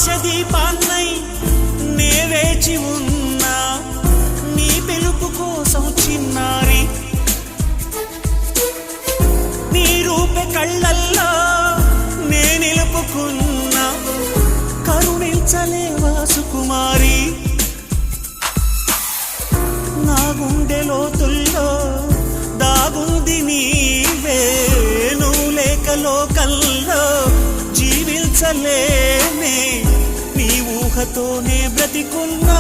ఆశ దీపాన్నై నే వేచి ఉన్నా నీ పిలుపు కోసం చిన్నారి నీ రూపే కళ్ళల్లో నే నిలుపుకున్నా కరుణించలేవా సుకుమారి నా గుండె లోతుల్లో దాగుంది నీవే నువ్వు లేక లోకల్లో జీవించలేనే నీ ఊహతోనే బ్రతికున్నా